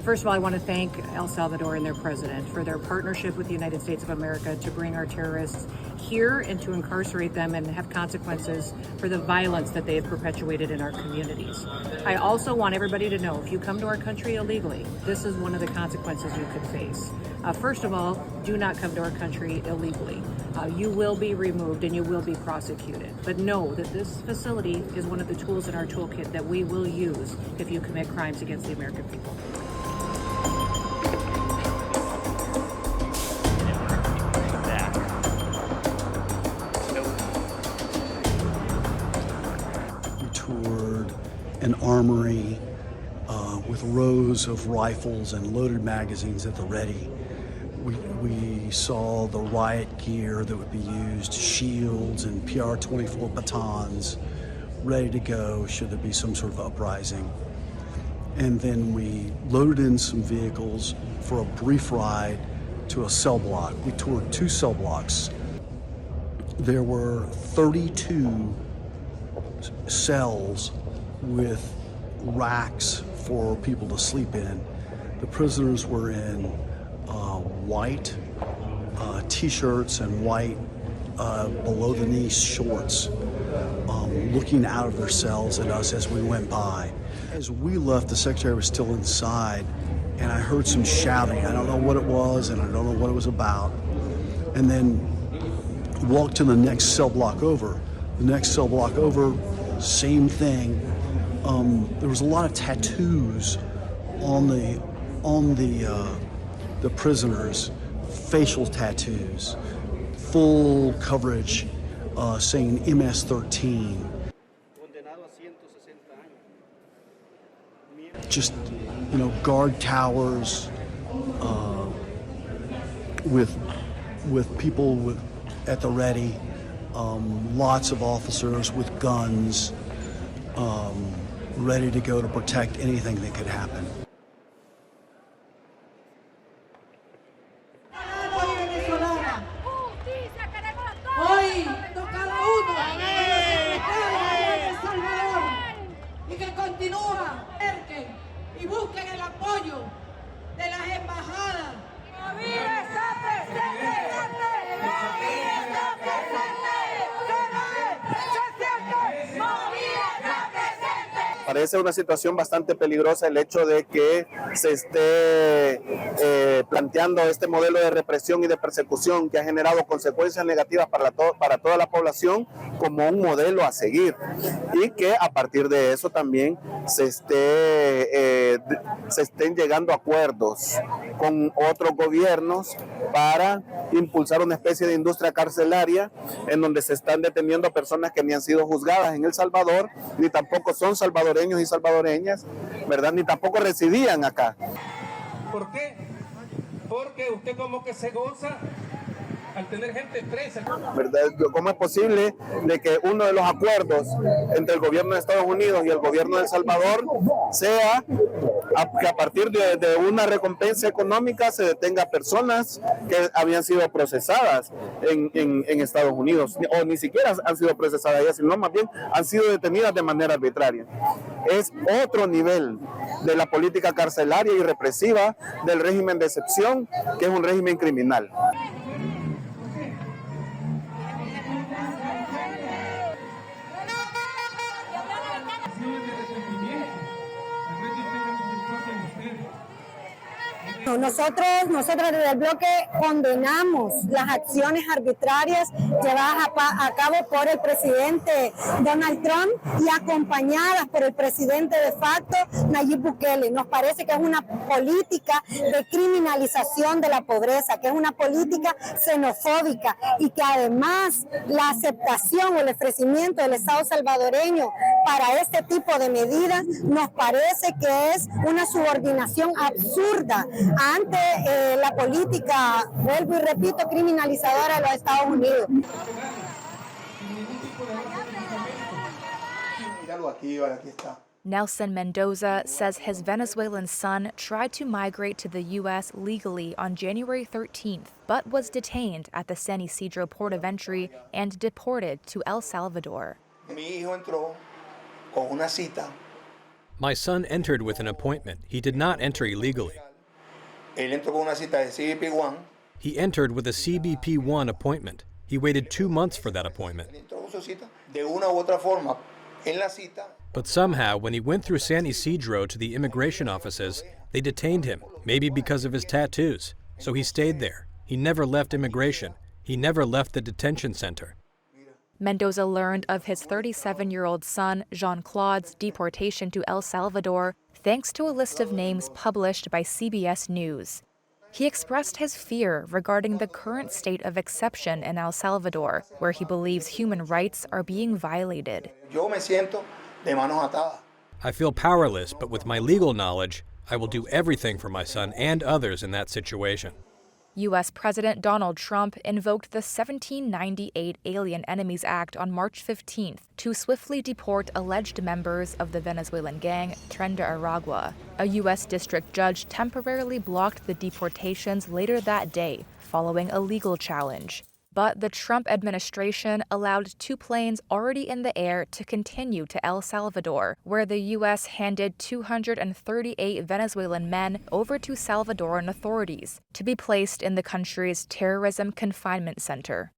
First of all, I want to thank El Salvador and their president for their partnership with the United States of America to bring our terrorists here and to incarcerate them and have consequences for the violence that they have perpetuated in our communities. I also want everybody to know, if you come to our country illegally, this is one of the consequences you could face. First of all, do not come to our country illegally. You will be removed and you will be prosecuted. But know that this facility is one of the tools in our toolkit that we will use if you commit crimes against the American people. We toured an armory with rows of rifles and loaded magazines at the ready. We saw the riot gear that would be used, shields and PR-24 batons, ready to go should there be some sort of uprising. And then we loaded in some vehicles for a brief ride to a cell block. We toured 2 cell blocks. There were 32 cells with racks for people to sleep in. The prisoners were in white t-shirts and white below-the-knee shorts, looking out of their cells at us as we went by. As we left, the secretary was still inside, and I heard some shouting. I don't know what it was, and I don't know what it was about. And then walked to the next cell block over. The next cell block over, same thing. There was a lot of tattoos on the prisoners, facial tattoos, full coverage saying MS-13. Just, guard towers with people at the ready, lots of officers with guns, ready to go to protect anything that could happen. Parece una situación bastante peligrosa el hecho de que se esté planteando este modelo de represión y de persecución que ha generado consecuencias negativas para toda la población como un modelo a seguir, y que a partir de eso también se estén llegando a acuerdos con otros gobiernos para impulsar una especie de industria carcelaria en donde se están deteniendo a personas que ni han sido juzgadas en El Salvador, ni tampoco son salvadoreños y salvadoreñas, ¿verdad? Ni tampoco residían acá. ¿Por qué? Porque usted como que se goza al tener gente presa. ¿Verdad? ¿Cómo es posible de que uno de los acuerdos entre el gobierno de Estados Unidos y el gobierno de El Salvador sea que a partir de una recompensa económica se detenga a personas que habían sido procesadas en Estados Unidos, o ni siquiera han sido procesadas ellas, sino más bien han sido detenidas de manera arbitraria? Es otro nivel de la política carcelaria y represiva del régimen de excepción, que es un régimen criminal. Nosotros desde el bloque condenamos las acciones arbitrarias llevadas a cabo por el presidente Donald Trump y acompañadas por el presidente de facto Nayib Bukele. Nos parece que es una política de criminalización de la pobreza, que es una política xenofóbica y que además la aceptación o el ofrecimiento del Estado salvadoreño para este tipo de medidas nos parece que es una subordinación absurda ante la política, vuelvo y repito, criminalizadora de los Estados Unidos. Nelson Mendoza says his Venezuelan son tried to migrate to the U.S. legally on January 13th, but was detained at the San Isidro port of entry and deported to El Salvador. Mi hijo entró con una cita My son entered with an appointment. He did not enter illegally. Él entró con una cita de CBP-1. He entered with a CBP-1 appointment. He waited 2 months for that appointment. Entró con su cita. De una u otra forma, en la cita. But somehow, when he went through San Isidro to the immigration offices, they detained him, maybe because of his tattoos. So he stayed there. He never left immigration. He never left the detention center. Mendoza learned of his 37-year-old son, Jean-Claude's deportation to El Salvador thanks to a list of names published by CBS News. He expressed his fear regarding the current state of exception in El Salvador, where he believes human rights are being violated. Yo me siento de manos atadas. I feel powerless, but with my legal knowledge, I will do everything for my son and others in that situation. U.S. President Donald Trump invoked the 1798 Alien Enemies Act on March 15th to swiftly deport alleged members of the Venezuelan gang Tren de Aragua. A U.S. district judge temporarily blocked the deportations later that day, following a legal challenge. But the Trump administration allowed 2 planes already in the air to continue to El Salvador, where the U.S. handed 238 Venezuelan men over to Salvadoran authorities to be placed in the country's terrorism confinement center.